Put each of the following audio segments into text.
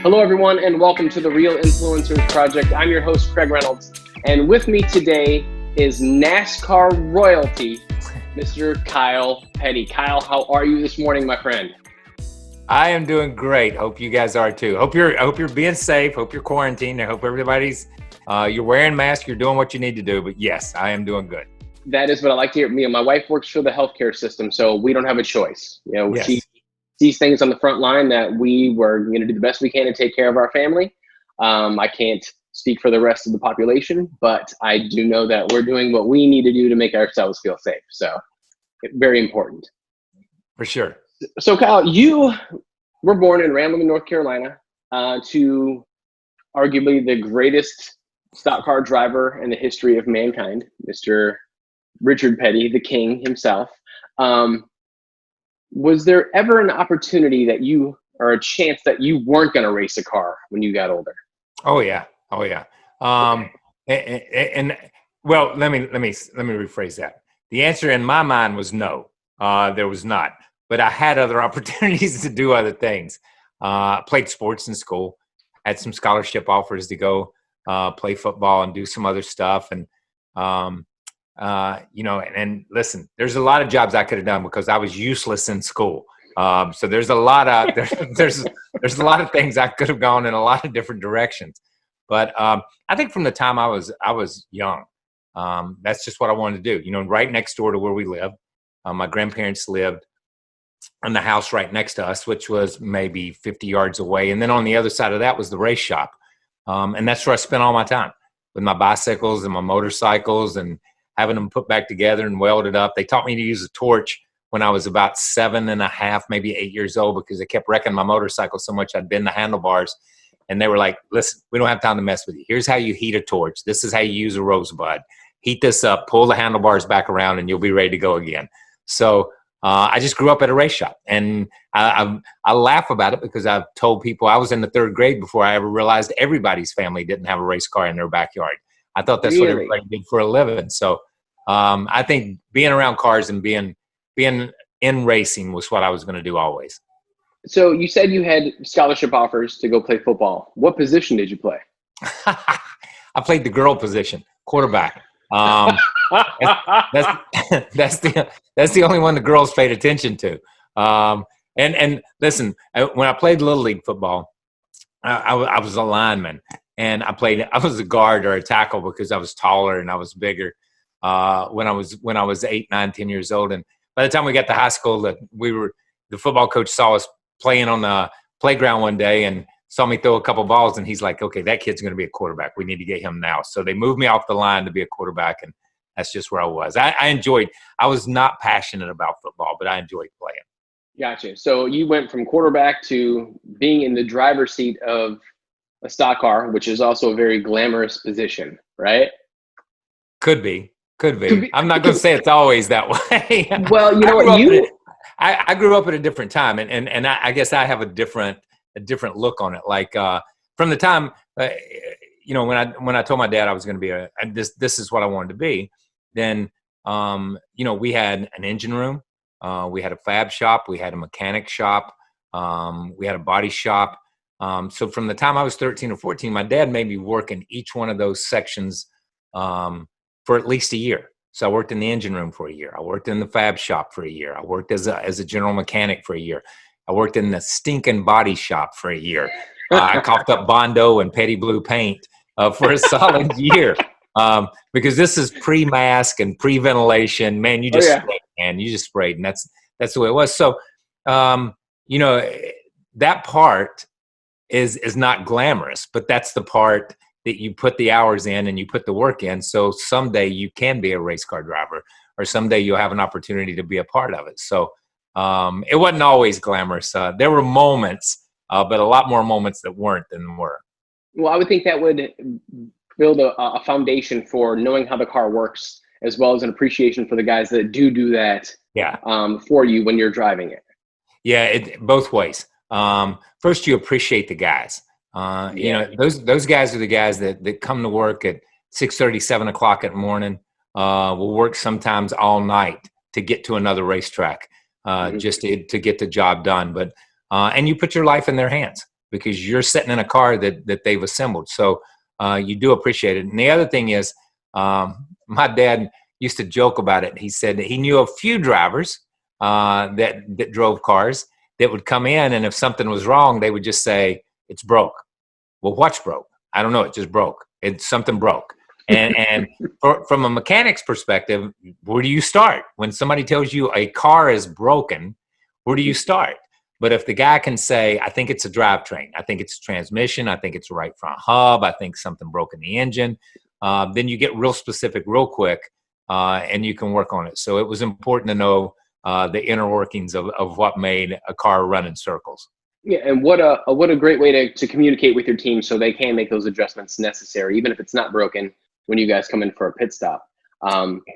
Hello, everyone, and welcome to the Real Influencers Project. I'm your host, Craig Reynolds, and with me today is NASCAR royalty, Mr. Kyle Petty. Kyle, how are you this morning, my friend? I am doing great. Hope you guys are too. Hope you're being safe. Hope you're quarantined. I hope everybody's you're wearing masks. You're doing what you need to do. But yes, I am doing good. That is what I like to hear. Me and my wife works for the healthcare system, so we don't have a choice. Yes. She sees things on the front line that we were going to do the best we can to take care of our family. I can't speak for the rest of the population, but I do know that we're doing what we need to do to make ourselves feel safe. So very important. For sure. So Kyle, you were born in Rambling, North Carolina, to arguably the greatest stock car driver in the history of mankind, Mr. Richard Petty, the king himself. Was there ever an opportunity that you, or a chance that you weren't going to race a car when you got older? Oh yeah. And well, let me rephrase that. The answer in my mind was no. There was not. But I had other opportunities to do other things. Played sports in school, had some scholarship offers to go play football and do some other stuff. And, and listen, there's a lot of jobs I could have done because I was useless in school. So there's a lot of, there's a lot of things I could have gone in a lot of different directions. But I think from the time I was young, that's just what I wanted to do. Right next door to where we live, my grandparents lived in the house right next to us, which was maybe 50 yards away. And then on the other side of that was the race shop. And that's where I spent all my time with my bicycles and my motorcycles and having them put back together and welded up. They taught me to use a torch when I was about 7.5, maybe 8 years old, because they kept wrecking my motorcycle so much I'd bend the handlebars. And they were like, listen, we don't have time to mess with you. Here's how you heat a torch. This is how you use a rosebud. Heat this up, pull the handlebars back around, and you'll be ready to go again. So I just grew up at a race shop, and I laugh about it because I've told people I was in the third grade before I ever realized everybody's family didn't have a race car in their backyard. I thought that's what everybody did for a living. So I think being around cars and being in racing was what I was going to do always. So you said you had scholarship offers to go play football. What position did you play? I played the girl position, quarterback. That's the only one the girls paid attention to. And listen, when I played Little League football, I was a lineman, and I was a guard or a tackle because I was taller and I was bigger when I was 8, 9, 10 years old. And by the time we got to high school, the football coach saw us playing on the playground one day and saw me throw a couple balls, and he's like, okay, that kid's going to be a quarterback. We need to get him now. So they moved me off the line to be a quarterback, and that's just where I was. I was not passionate about football, but I enjoyed playing. Gotcha. So you went from quarterback to being in the driver's seat of a stock car, which is also a very glamorous position, right? Could be. I'm not going to say it's always that way. Well, you know what? I grew up at a different time, and I guess I have a different look on it. Like from the time, when I told my dad I was going to be this is what I wanted to be, then we had an engine room, we had a fab shop, we had a mechanic shop, we had a body shop. So from the time I was 13 or 14, my dad made me work in each one of those sections for at least a year. So I worked in the engine room for a year. I worked in the fab shop for a year. I worked as a general mechanic for a year. I worked in the stinking body shop for a year. I coughed up Bondo and Petty Blue paint for a solid year because this is pre-mask and pre-ventilation. Man, you just sprayed, man. You just sprayed, and that's the way it was. So, that part is not glamorous, but that's the part that you put the hours in and you put the work in. So someday you can be a race car driver, or someday you'll have an opportunity to be a part of it. So it wasn't always glamorous. There were moments, but a lot more moments that weren't than were. Well, I would think that would build a foundation for knowing how the car works, as well as an appreciation for the guys that do that for you when you're driving it. Yeah, both ways. First, you appreciate the guys. Those guys are the guys that come to work at 6:30, 7 o'clock in the morning. Will work sometimes all night to get to another racetrack, just to get the job done. But and you put your life in their hands. because you're sitting in a car that they've assembled. So you do appreciate it. And the other thing is, my dad used to joke about it. He said that he knew a few drivers that drove cars that would come in, and if something was wrong, they would just say, it's broke. Well, what's broke? I don't know. It just broke. Something broke. And from a mechanic's perspective, where do you start? When somebody tells you a car is broken, where do you start? But if the guy can say, I think it's a drivetrain, I think it's a transmission, I think it's a right front hub, I think something broke in the engine, then you get real specific real quick, and you can work on it. So it was important to know the inner workings of what made a car run in circles. Yeah, and what a great way to communicate with your team so they can make those adjustments necessary, even if it's not broken when you guys come in for a pit stop.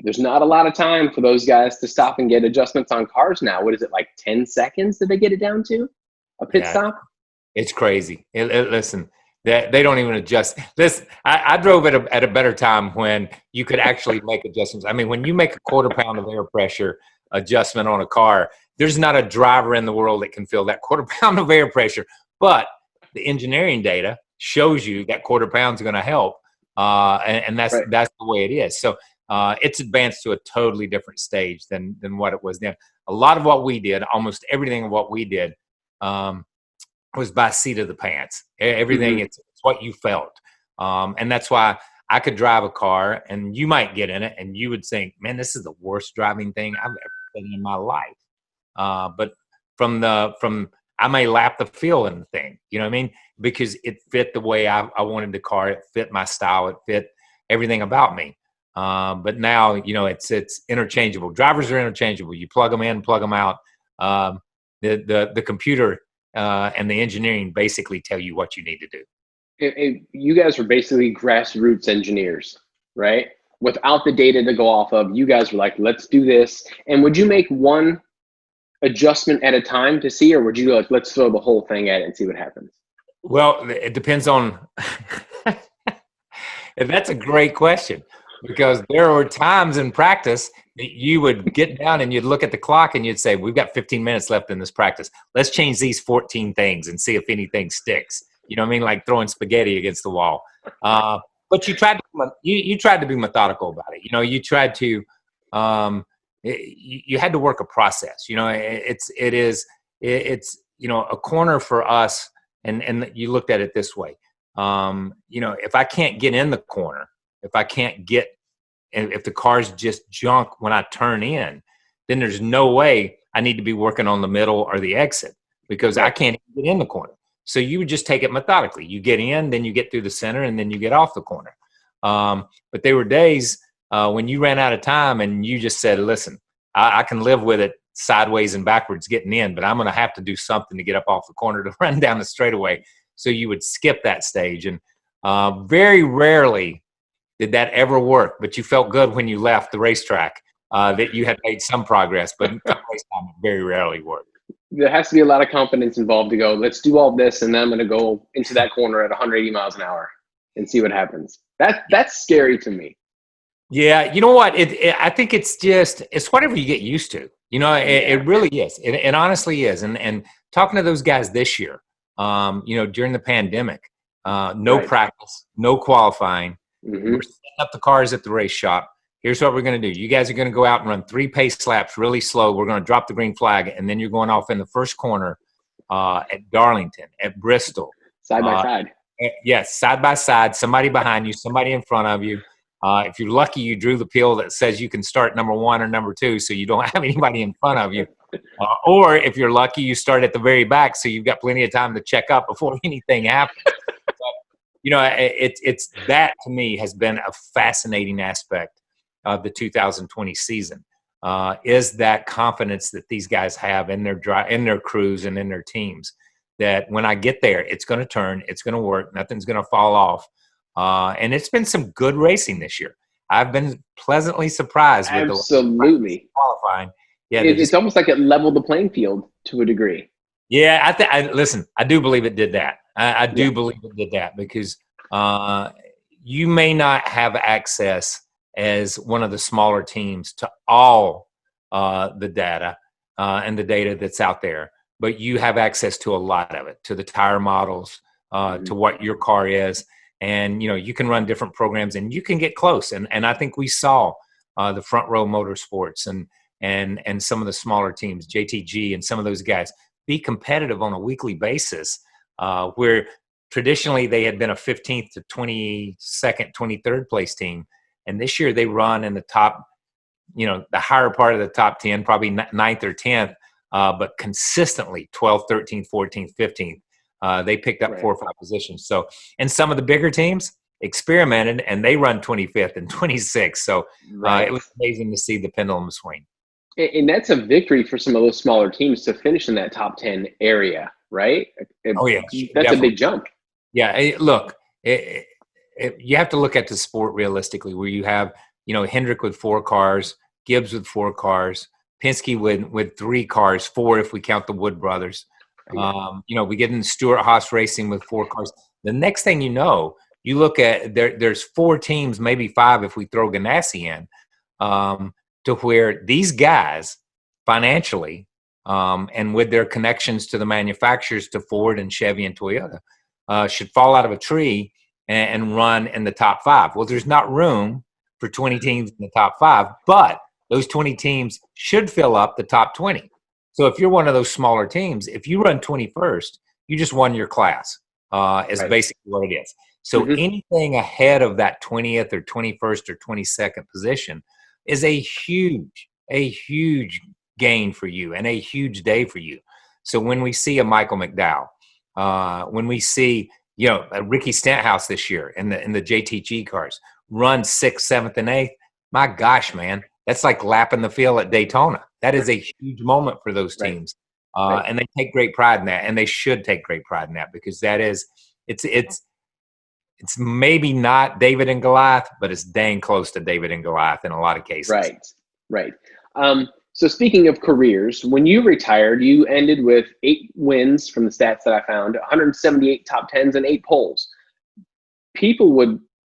There's not a lot of time for those guys to stop and get adjustments on cars now. What is it, like 10 seconds that they get it down to? A pit stop? It's crazy. Listen, they don't even adjust. I drove at a better time when you could actually make adjustments. I mean, when you make a quarter pound of air pressure adjustment on a car, there's not a driver in the world that can feel that quarter pound of air pressure. But the engineering data shows you that quarter pound is going to help. And that's Right. that's the way it is. So it's advanced to a totally different stage than what it was then. A lot of what we did, almost everything of what we did, was by seat of the pants. Everything, it's what you felt. And that's why I could drive a car and you might get in it and you would think, man, this is the worst driving thing I've ever been in my life. But I may lap the feel in the thing, you know what I mean? Because it fit the way I wanted the car. It fit my style. It fit everything about me. But now, it's interchangeable. Drivers are interchangeable. You plug them in, plug them out. The computer and the engineering basically tell you what you need to do. You guys were basically grassroots engineers, right? Without the data to go off of, you guys were like, let's do this. And would you make one adjustment at a time to see, or would you like, let's throw the whole thing at it and see what happens? Well, it depends on. And that's a great question, because there were times in practice that you would get down and you'd look at the clock and you'd say, we've got 15 minutes left in this practice. Let's change these 14 things and see if anything sticks. You know what I mean? Like throwing spaghetti against the wall. But you tried to be methodical about it. You tried to, you had to work a process. It's a corner for us. And you looked at it this way. If I can't get in the corner, if the car's just junk when I turn in, then there's no way I need to be working on the middle or the exit, because I can't get in the corner. So you would just take it methodically. You get in, then you get through the center, and then you get off the corner. But there were days when you ran out of time and you just said, listen, I can live with it sideways and backwards getting in, but I'm going to have to do something to get up off the corner to run down the straightaway. So you would skip that stage. And very rarely did that ever work, but you felt good when you left the racetrack that you had made some progress, but race time very rarely worked. There has to be a lot of confidence involved to go, let's do all this, and then I'm going to go into that corner at 180 miles an hour and see what happens. That's scary to me. Yeah, you know what? I think it's whatever you get used to. It really is. It honestly is. And talking to those guys this year, during the pandemic, no practice, no qualifying. We're setting up the cars at the race shop. Here's what we're going to do. You guys are going to go out and run 3 pace laps really slow. We're going to drop the green flag, and then you're going off in the first corner at Darlington, at Bristol. Side by side. Yes, side by side, somebody behind you, somebody in front of you. If you're lucky, you drew the pill that says you can start number 1 or number 2, so you don't have anybody in front of you. Or if you're lucky, you start at the very back, so you've got plenty of time to check up before anything happens. But, it's that to me has been a fascinating aspect of the 2020 season. Is that confidence that these guys have in their crews and in their teams, that when I get there, it's going to turn, it's going to work, nothing's going to fall off. And it's been some good racing this year. I've been pleasantly surprised with the qualifying. Yeah, it's almost like it leveled the playing field to a degree. Yeah, listen, I do believe it did that. I do believe it did that, because you may not have access as one of the smaller teams to all the data and the data that's out there. but you have access to a lot of it, to the tire models, to what your car is. And, you can run different programs and you can get close. And I think we saw the Front Row Motorsports and some of the smaller teams, JTG and some of those guys, be competitive on a weekly basis, where traditionally they had been a 15th to 22nd, 23rd place team. And this year they run in the top, the higher part of the top 10, probably ninth or 10th, but consistently 12th, 13th, 14th, 15th. They picked up 4 or 5 positions. So, and some of the bigger teams experimented and they run 25th and 26th. So it was amazing to see the pendulum swing. And that's a victory for some of those smaller teams to finish in that top 10 area, right? Oh, yeah. That's definitely a big jump. Yeah. Look, you have to look at the sport realistically, where you have, Hendrick with 4 cars, Gibbs with 4 cars, Penske with 3 cars, 4 if we count the Wood brothers. We get in Stewart-Haas Racing with 4 cars. The next thing you look at, there's 4 teams, maybe 5 if we throw Ganassi in, to where these guys financially and with their connections to the manufacturers, to Ford and Chevy and Toyota, should fall out of a tree and run in the top 5. Well, there's not room for 20 teams in the top 5, but those 20 teams should fill up the top 20. So if you're one of those smaller teams, if you run 21st, you just won your class, is basically what it is. So anything ahead of that 20th or 21st or 22nd position is a huge gain for you and a huge day for you. So when we see a Michael McDowell, when we see, a Ricky Stenhouse this year in the JTG cars run 6th, 7th, and 8th, my gosh, man, that's like lapping the field at Daytona. That is a huge moment for those teams. And they take great pride in that, and they should take great pride in that, because it's maybe not David and Goliath, but it's dang close to David and Goliath in a lot of cases. Right. So speaking of careers, when you retired, you ended with 8 wins from the stats that I found, 178 top 10s and 8 poles.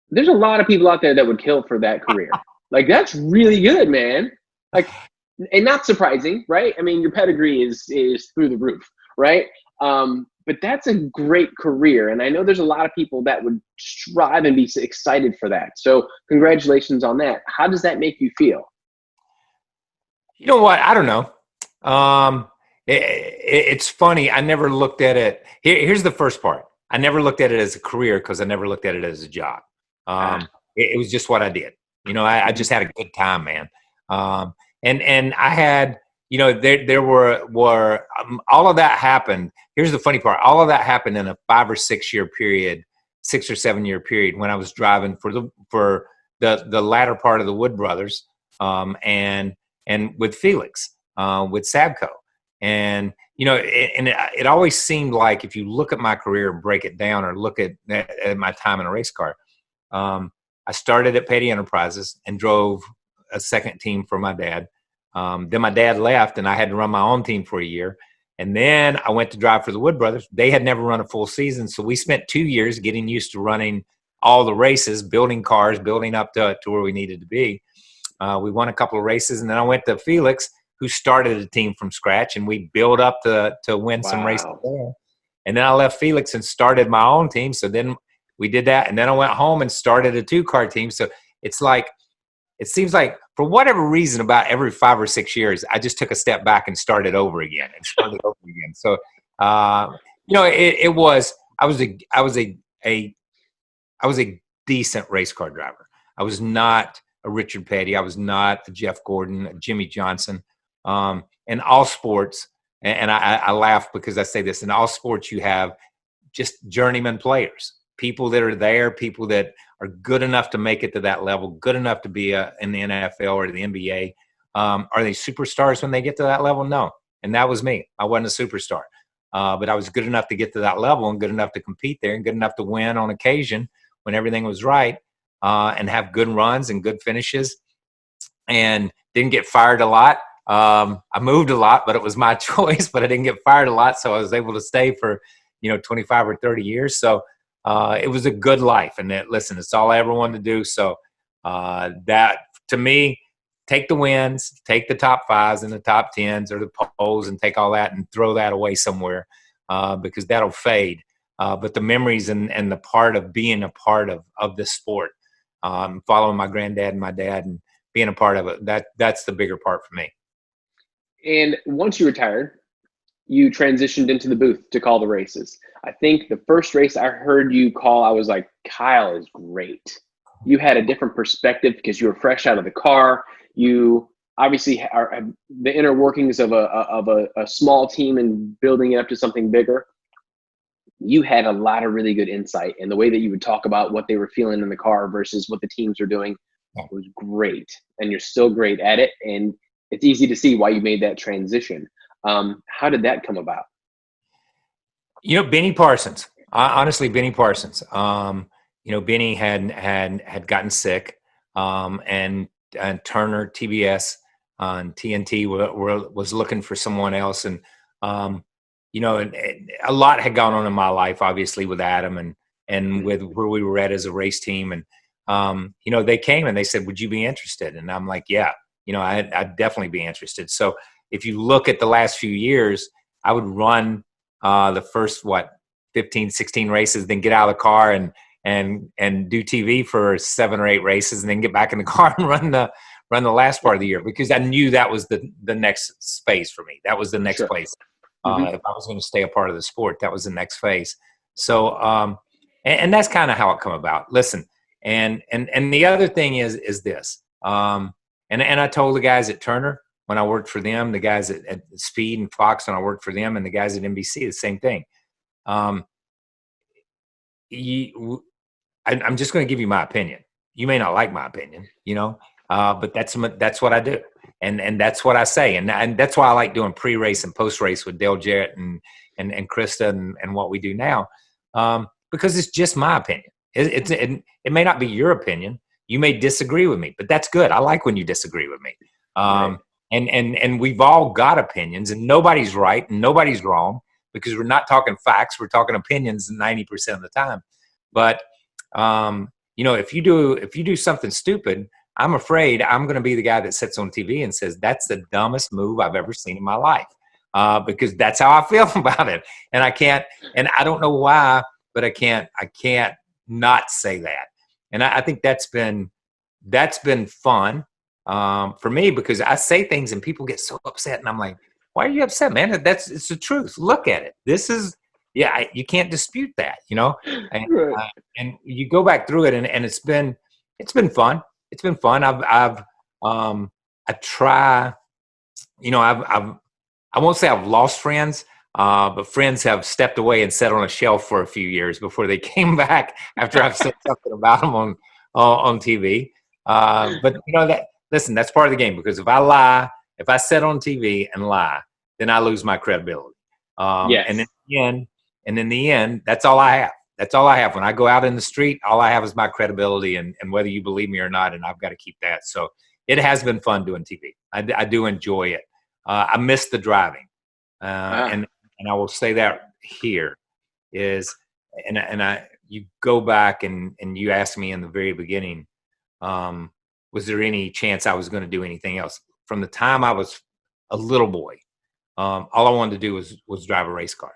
There's a lot of people out there that would kill for that career. Like, that's really good, man. Like, and not surprising, right? I mean, your pedigree is through the roof, right? But that's a great career. And I know there's a lot of people that would strive and be excited for that. So congratulations on that. How does that make you feel? You know what? I don't know. It's funny. I never looked at it. Here's the first part. I never looked at it as a career because I never looked at it as a job. It was just what I did. I just had a good time, man. And I had, there were all of that happened. Here's the funny part. All of that happened in a 5 or 6 year period, 6 or 7 year period, when I was driving for the latter part of the Wood brothers, and with Felix, with Sabco. And, it always seemed like, if you look at my career and break it down, or look at my time in a race car, I started at Petty Enterprises and drove a second team for my dad. Then my dad left and I had to run my own team for a year. And then I went to drive for the Wood brothers. They had never run a full season. So we spent 2 years getting used to running all the races, building cars, building up to where we needed to be. We won a couple of races, and then I went to Felix, who started a team from scratch, and we built up to win some races there. And then I left Felix and started my own team. So then we did that, and then I went home and started a 2-car team. So it's like, it seems like, for whatever reason, about every 5 or 6 years, I just took a step back and started over again. So, it was. I was a decent race car driver. I was not a Richard Petty. I was not a Jeff Gordon, a Jimmy Johnson. In all sports, and I laugh because I say this, in all sports you have just journeyman players, people that are there, people that are good enough to make it to that level, good enough to be in the NFL or the NBA. Are they superstars when they get to that level? No. And that was me. I wasn't a superstar. But I was good enough to get to that level, and good enough to compete there, and good enough to win on occasion when everything was right, and have good runs and good finishes, and didn't get fired a lot. I moved a lot, but it was my choice, but I didn't get fired a lot. So I was able to stay for, 25 or 30 years. So it was a good life. And listen, it's all I ever wanted to do. So that, to me, take the wins, take the top fives and the top tens or the poles and take all that and throw that away somewhere because that'll fade. But the memories and the part of being a part of this sport, following my granddad and my dad and being a part of it, that's the bigger part for me. And once you retired, you transitioned into the booth to call the races. I think the first race I heard you call, I was like, Kyle is great. You had a different perspective because you were fresh out of the car. You obviously are the inner workings of a small team and building it up to something bigger. You had a lot of really good insight, and the way that you would talk about what they were feeling in the car versus what the teams were doing was great. And you're still great at it. And it's easy to see why you made that transition. How did that come about? Benny Parsons. Honestly, Benny Parsons. Benny had gotten sick, and Turner, TBS, and TNT was looking for someone else, and a lot had gone on in my life, obviously with Adam and with where we were at as a race team, and they came and they said, "Would you be interested?" And I'm like, "Yeah, I'd definitely be interested." So if you look at the last few years, I would run the first 15, 16 races, then get out of the car and do TV for 7 or 8 races, and then get back in the car and run the last part of the year, because I knew that was the next phase for me. That was the next place. If I was going to stay a part of the sport, that was the next phase. So, and that's kind of how it come about. Listen, and the other thing is this, and I told the guys at Turner when I worked for them, the guys at Speed and Fox when I worked for them, and the guys at NBC, the same thing. I'm just going to give you my opinion. You may not like my opinion, but that's what I do. And that's what I say. And that's why I like doing pre-race and post-race with Dale Jarrett and Krista and what we do now, because it's just my opinion. It may not be your opinion. You may disagree with me, but that's good. I like when you disagree with me. Right. And we've all got opinions, and nobody's right and nobody's wrong, because we're not talking facts. We're talking opinions 90% of the time. But, if you do something stupid, I'm afraid I'm going to be the guy that sits on TV and says, "That's the dumbest move I've ever seen in my life," because that's how I feel about it. And I don't know why, but I can't not say that. And I think that's been fun for me, because I say things and people get so upset, and I'm like, "Why are you upset, man? It's the truth. Look at it. This is." Yeah, you can't dispute that, and, Right. And you go back through it, and it's been fun. It's been fun. I try, I won't say I've lost friends, but friends have stepped away and sat on a shelf for a few years before they came back after I've said something about them on TV. But listen, that's part of the game, because if I sit on TV and lie, then I lose my credibility. Yes. And in the end, that's all I have. That's all I have. When I go out in the street, all I have is my credibility, and whether you believe me or not, and I've got to keep that. So it has been fun doing TV. I do enjoy it. I miss the driving. And I will say that here is, you go back and you asked me in the very beginning, was there any chance I was going to do anything else? From the time I was a little boy, all I wanted to do was drive a race car.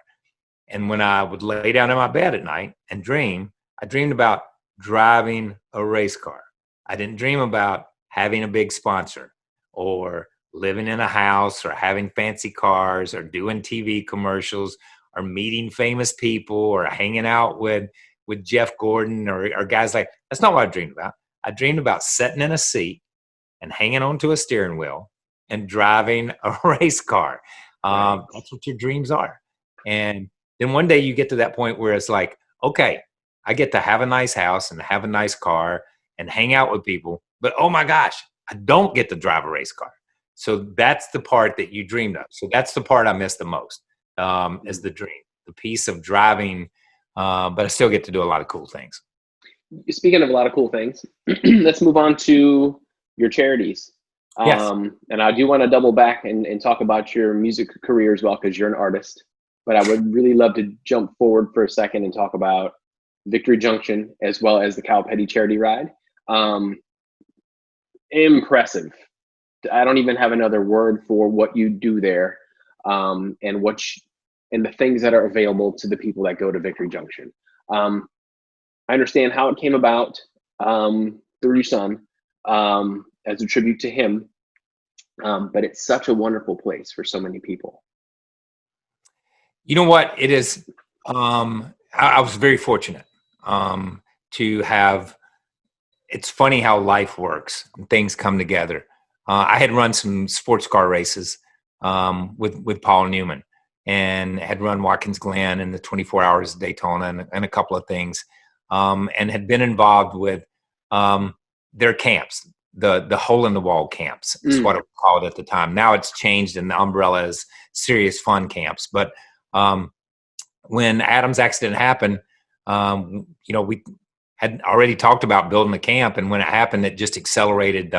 And when I would lay down in my bed at night and dream, I dreamed about driving a race car. I didn't dream about having a big sponsor or living in a house or having fancy cars or doing TV commercials or meeting famous people or hanging out with Jeff Gordon or guys like. That's not what I dreamed about. I dreamed about sitting in a seat and hanging onto a steering wheel and driving a race car. Right. That's what your dreams are. And then one day you get to that point where it's like, okay, I get to have a nice house and have a nice car and hang out with people, but oh my gosh, I don't get to drive a race car. So that's the part that you dreamed of. So that's the part I miss the most, is the dream, the piece of driving, but I still get to do a lot of cool things. Speaking of a lot of cool things, let's move on to your charities. Yes. And I do want to double back and talk about your music career as well, because you're an artist. But I would really love to jump forward for a second and talk about Victory Junction as well as the Kyle Petty charity ride. Impressive. I don't even have another word for what you do there, and and the things that are available to the people that go to Victory Junction. Um, I understand how it came about, through your son, as a tribute to him. But it's such a wonderful place for so many people. You know what? It is. I was very fortunate to have. It's funny how life works and things come together. I had run some sports car races with Paul Newman, and had run Watkins Glen and the 24 Hours of Daytona and a couple of things, and had been involved with their camps, the hole in the wall camps is what it was called at the time. Now it's changed, and the umbrella is Serious Fun Camps. But when Adam's accident happened, we had already talked about building a camp, and when it happened, it just accelerated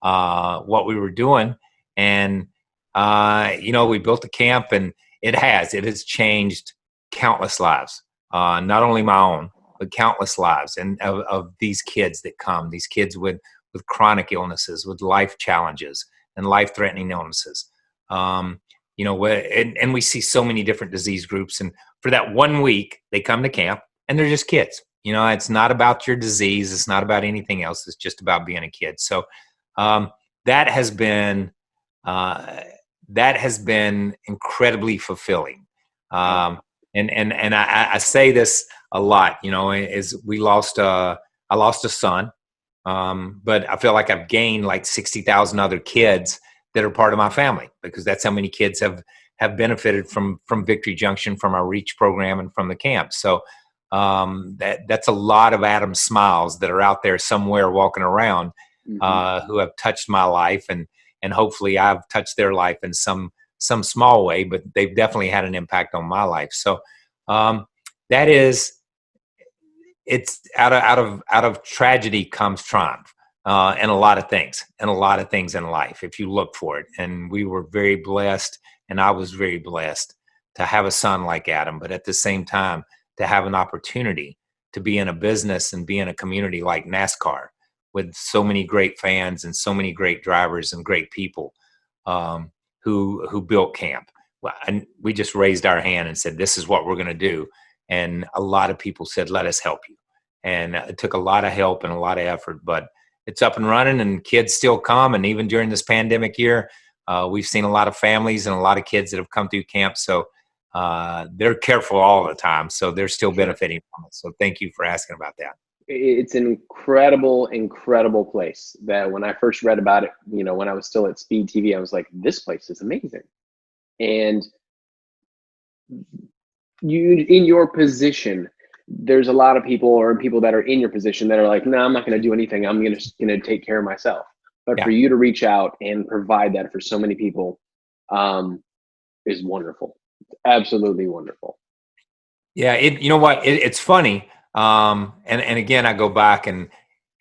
what we were doing. And we built a camp, and it has changed countless lives, not only my own, but countless lives, and of these kids that come, these kids with chronic illnesses, with life challenges and life-threatening illnesses. And we see so many different disease groups, and for that 1 week, they come to camp, and they're just kids. It's not about your disease. It's not about anything else. It's just about being a kid. So that has been incredibly fulfilling. And I say this a lot. Is I lost a son, but I feel like I've gained like 60,000 other kids that are part of my family, because that's how many kids have benefited from Victory Junction, from our Reach program, and from the camp. So that's a lot of Adam smiles that are out there somewhere walking around, who have touched my life, and hopefully I've touched their life in some small way, but they've definitely had an impact on my life. So it's out of tragedy comes triumph, and a lot of things in life, if you look for it. And we were very blessed, and I was very blessed to have a son like Adam, but at the same time, to have an opportunity to be in a business and be in a community like NASCAR, with so many great fans and so many great drivers and great people who built camp. Well, and we just raised our hand and said, this is what we're going to do. And a lot of people said, let us help you. And it took a lot of help and a lot of effort, but it's up and running, and kids still come. And even during this pandemic year, we've seen a lot of families and a lot of kids that have come through camp. So they're careful all the time. So they're still benefiting from it. So thank you for asking about that. It's an incredible place that when I first read about it, when I was still at Speed TV, I was like, this place is amazing. And you, in your position, there's a lot of people that are in your position that are like, no, I'm not going to do anything. I'm going to take care of myself. But for you to reach out and provide that for so many people is wonderful. Absolutely wonderful. Yeah. It's funny. And again, I go back and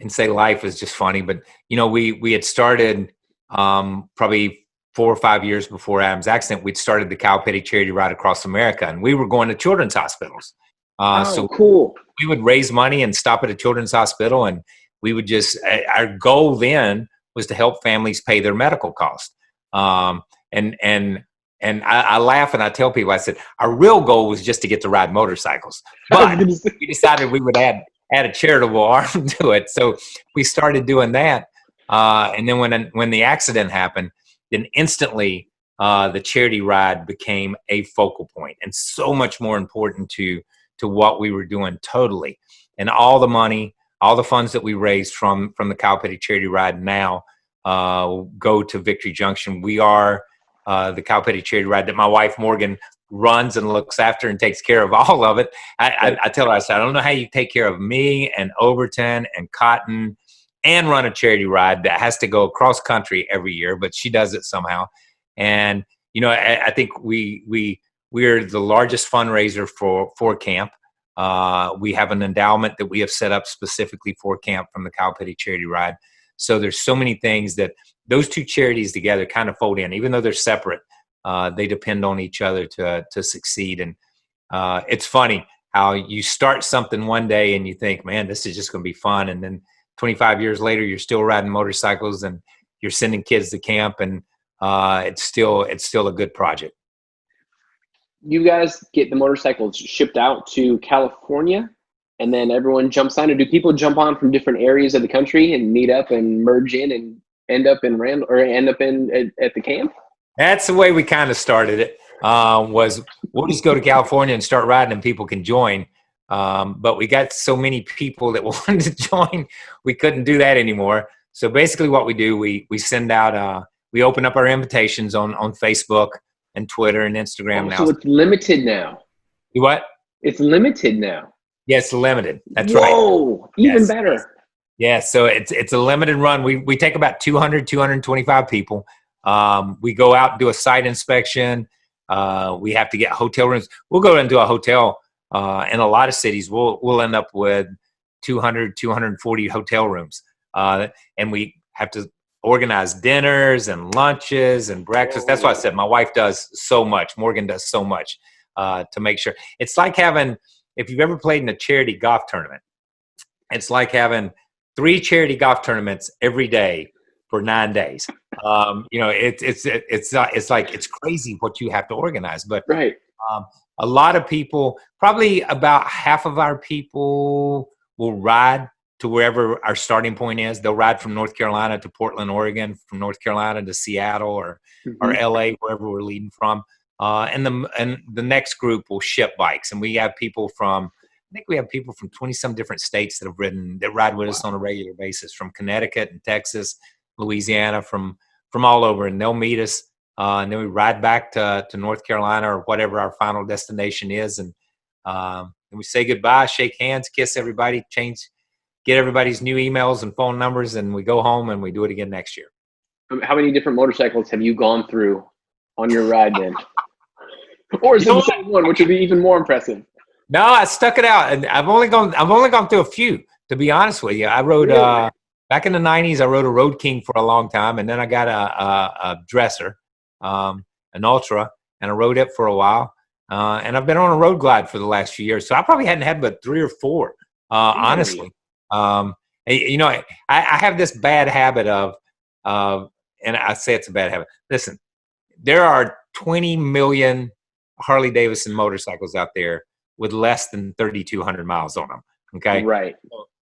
say life is just funny, but we had started, probably 4 or 5 years before Adam's accident, we'd started the Cal Petty Charity Ride Across America, and we were going to children's hospitals. So cool. We would raise money and stop at a children's hospital, and we would our goal then was to help families pay their medical costs. And I laugh and I tell people, I said, our real goal was just to get to ride motorcycles, but we decided we would add a charitable arm to it. So we started doing that. And then when the accident happened, then instantly the charity ride became a focal point, and so much more important to what we were doing totally. And all the money, all the funds that we raised from the Cal Petty Charity Ride now go to Victory Junction. We are the Cal Petty Charity Ride that my wife Morgan runs and looks after and takes care of all of it. I tell her, I said, I don't know how you take care of me and Overton and Cotton and run a charity ride that has to go across country every year, but she does it somehow. And I think we're the largest fundraiser for camp. We have an endowment that we have set up specifically for camp from the Cal Petty Charity Ride. So there's so many things that those two charities together kind of fold in, even though they're separate. They depend on each other to succeed. And it's funny how you start something one day and you think, man, this is just going to be fun. And then 25 years later, you're still riding motorcycles. And you're sending kids to camp, and it's still a good project. You guys get the motorcycles shipped out to California, and then everyone jumps on, or do people jump on from different areas of the country and meet up and merge in and end up in at the camp? That's the way we kind of started it. Was we'll just go to California and start riding, and people can join. But we got so many people that wanted to join, we couldn't do that anymore. So basically, what we do, we send out, we open up our invitations on Facebook and Twitter and Instagram now. So it's limited now. You what? It's limited now. Yes, limited. That's Whoa, right. Whoa, even better. Yeah, so it's a limited run. We take about 200, 225 people. We go out and do a site inspection. We have to get hotel rooms. We'll go into a hotel in a lot of cities. We'll end up with 200, 240 hotel rooms. And we have to organize dinners and lunches and breakfast. That's why I said my wife does so much. Morgan does so much to make sure. It's like having, if you've ever played in a charity golf tournament, it's like having 3 charity golf tournaments every day for 9 days. It's like, it's crazy what you have to organize, but right. A lot of people, probably about half of our people will ride to wherever our starting point is. They'll ride from North Carolina to Portland, Oregon, from North Carolina to Seattle or LA, wherever we're leading from. And the next group will ship bikes. And we have people from 20 some different states that ride with us on a regular basis, from Connecticut and Texas, Louisiana, from all over. And they'll meet us. And then we ride back to North Carolina or whatever our final destination is. And we say goodbye, shake hands, kiss everybody, get everybody's new emails and phone numbers, and we go home and we do it again next year. How many different motorcycles have you gone through on your ride then? Or is it the same one, which would be even more impressive? No, I stuck it out, and I've only gone through a few, to be honest with you. I rode back in the 90s. I rode a Road King for a long time, and then I got a Dresser, an Ultra, and I rode it for a while. And I've been on a Road Glide for the last few years, so I probably hadn't had but 3 or 4, honestly. I have this bad habit of, and I say it's a bad habit. Listen, there are 20 million Harley Davidson motorcycles out there with less than 3,200 miles on them. Okay. Right.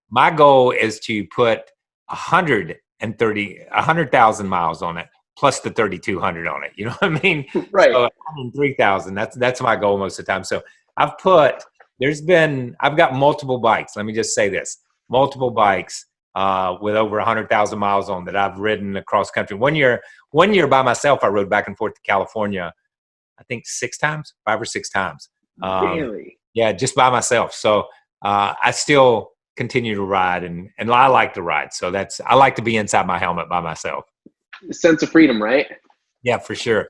My goal is to put 100,000 miles on it, plus the 3,200 on it. You know what I mean? Right. So 103,000. That's my goal most of the time. So I've got multiple bikes. Let me just say this. Multiple bikes with over 100,000 miles on that I've ridden across country. One year by myself, I rode back and forth to California, I think 5 or 6 times. Really? Yeah, just by myself. So I still continue to ride, and I like to ride. So I like to be inside my helmet by myself. Sense of freedom, right? Yeah, for sure.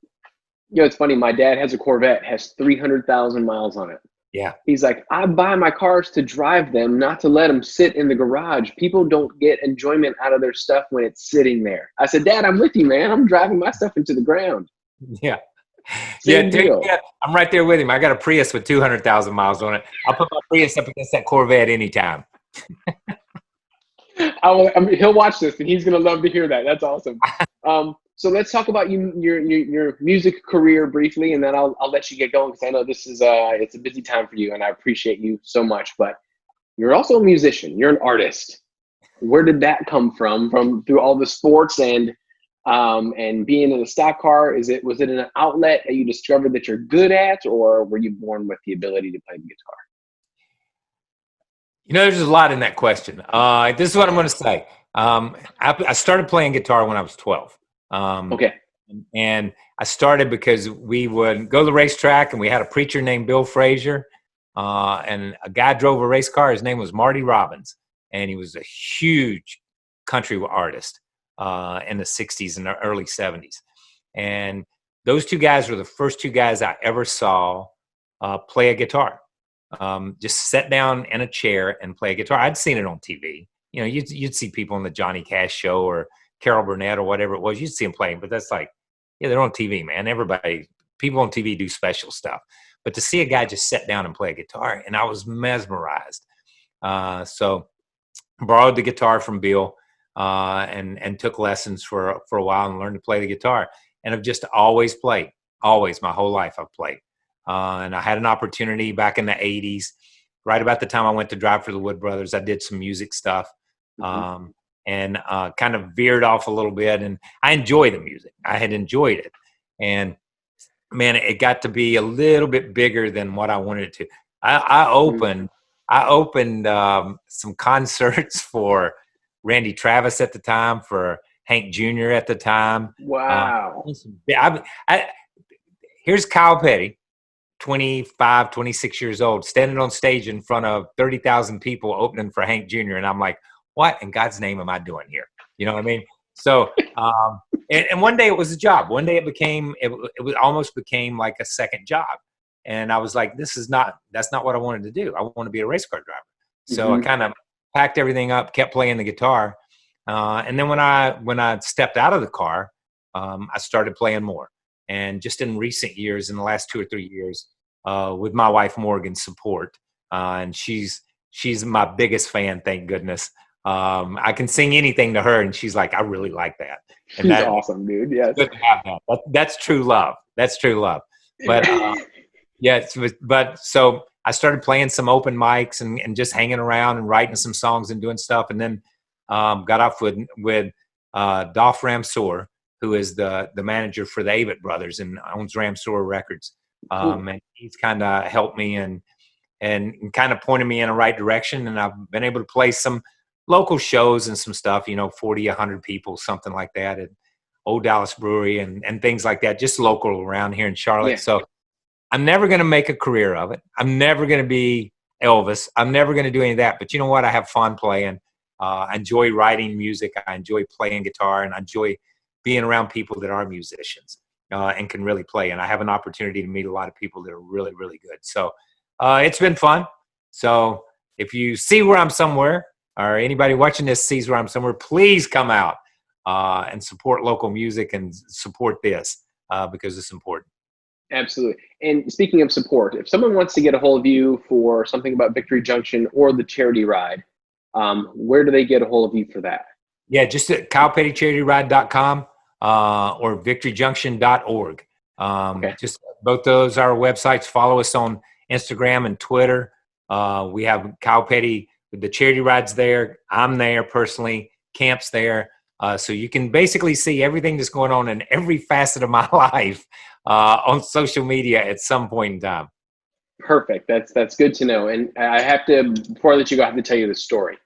It's funny. My dad has a Corvette, has 300,000 miles on it. Yeah. He's like, I buy my cars to drive them, not to let them sit in the garage. People don't get enjoyment out of their stuff when it's sitting there. I said, Dad, I'm with you, man. I'm driving my stuff into the ground. Yeah. Same deal. Yeah, I'm right there with him. I got a Prius with 200,000 miles on it. I'll put my Prius up against that Corvette anytime. He'll watch this, and he's going to love to hear that. That's awesome. So let's talk about your music career briefly, and then I'll let you get going, because I know this is it's a busy time for you, and I appreciate you so much. But you're also a musician. You're an artist. Where did that come from through all the sports and being in a stock car? Was it an outlet that you discovered that you're good at, or were you born with the ability to play the guitar? There's a lot in that question. This is what I'm going to say. I started playing guitar when I was 12. Okay. And I started because we would go to the racetrack, and we had a preacher named Bill Frazier, and a guy drove a race car. His name was Marty Robbins, and he was a huge country artist in the 60s and the early 70s. And those 2 guys were the first 2 guys I ever saw play a guitar. Just sit down in a chair and play a guitar. I'd seen it on TV. You'd see people on the Johnny Cash show or Carol Burnett or whatever it was. You'd see them playing, but that's like, they're on TV, man. People on TV do special stuff. But to see a guy just sit down and play a guitar, and I was mesmerized. So borrowed the guitar from Bill. and took lessons for a while and learned to play the guitar. And I've just always played, always, my whole life I've played. And I had an opportunity back in the 80s, right about the time I went to Drive for the Wood Brothers. I did some music stuff. And kind of veered off a little bit. And I enjoy the music. I had enjoyed it. And, man, it got to be a little bit bigger than what I wanted it to. I opened some concerts for Randy Travis at the time, for Hank Jr. at the time. Wow. Here's Kyle Petty, 25, 26 years old, standing on stage in front of 30,000 people opening for Hank Jr. And I'm like, what in God's name am I doing here? You know what I mean? So, and one day it was a job. One day it almost became like a second job. And I was like, that's not what I wanted to do. I want to be a race car driver. So I kind of packed everything up, kept playing the guitar. And then when I stepped out of the car, I started playing more. And just in recent years, in the last 2 or 3 years, with my wife Morgan's support, and she's my biggest fan, thank goodness. I can sing anything to her, and she's like, I really like that. And that's awesome, dude. Yes. Good to have that. That's true love. That's true love. But but so I started playing some open mics and just hanging around and writing some songs and doing stuff. And then got off with Dolph Ramsour, who is the manager for the Avett Brothers and owns Ramsour Records. And he's kind of helped me and kind of pointed me in the right direction. And I've been able to play some local shows and some stuff, 40, 100 people, something like that at Old Dallas Brewery and things like that, just local around here in Charlotte. Yeah. So I'm never going to make a career of it. I'm never going to be Elvis. I'm never going to do any of that. But you know what? I have fun playing. I enjoy writing music. I enjoy playing guitar, and I enjoy being around people that are musicians and can really play. And I have an opportunity to meet a lot of people that are really, really good. So it's been fun. So if you see where I'm somewhere, or anybody watching this sees where I'm somewhere, please come out and support local music and support this because it's important. Absolutely. And speaking of support, if someone wants to get a hold of you for something about Victory Junction or the charity ride, where do they get a hold of you for that? Yeah, just at KylePettyCharityRide.com or victoryjunction.org. Just both those are our websites. Follow us on Instagram and Twitter. We have Kyle Petty. The charity ride's there. I'm there personally. Camp's there. So you can basically see everything that's going on in every facet of my life on social media at some point in time. Perfect. That's good to know. And I have to, before I let you go, I have to tell you the story.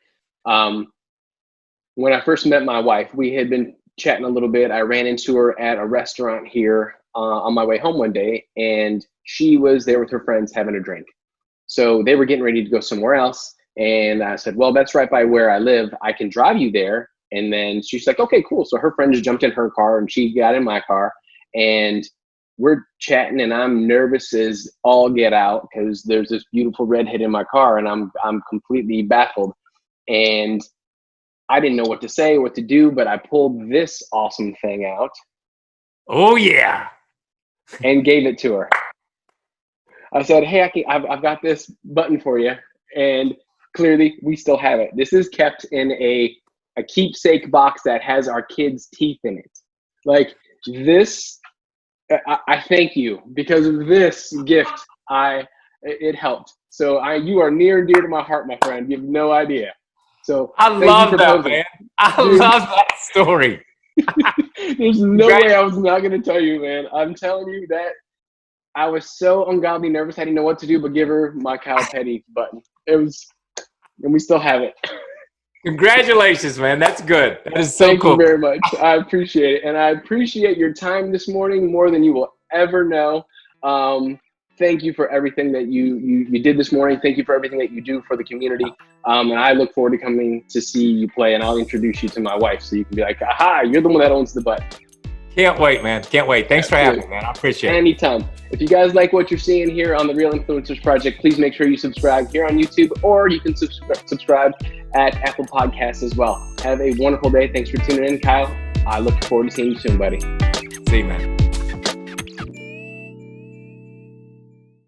When I first met my wife, we had been chatting a little bit. I ran into her at a restaurant here on my way home one day, and she was there with her friends having a drink. So they were getting ready to go somewhere else. And I said, well, that's right by where I live. I can drive you there. And then she's like, okay, cool. So her friend just jumped in her car and she got in my car, and we're chatting, and I'm nervous as all get out because there's this beautiful redhead in my car, and I'm completely baffled. And I didn't know what to say, what to do, but I pulled this awesome thing out. Oh yeah. And gave it to her. I said, hey, I've got this button for you. And clearly we still have it. This is kept in a keepsake box that has our kids' teeth in it. Like this, I thank you because of this gift. It helped. So you are near and dear to my heart, my friend. You have no idea. So I love that, man. I love that story. There's no way I was not going to tell you, man. I'm telling you that I was so ungodly nervous. I didn't know what to do but give her my Kyle Petty button. And we still have it. Congratulations, man. That's good. That is so cool. Thank you very much. I appreciate it. And I appreciate your time this morning more than you will ever know. Thank you for everything that you did this morning. Thank you for everything that you do for the community. And I look forward to coming to see you play, and I'll introduce you to my wife so you can be like, aha, you're the one that owns the button. Can't wait, man. Can't wait. Thanks for having me, man. I appreciate it. Anytime. If you guys like what you're seeing here on the Real Influencers Project, please make sure you subscribe here on YouTube, or you can subscribe at Apple Podcasts as well. Have a wonderful day. Thanks for tuning in, Kyle. I look forward to seeing you soon, buddy. See you, man.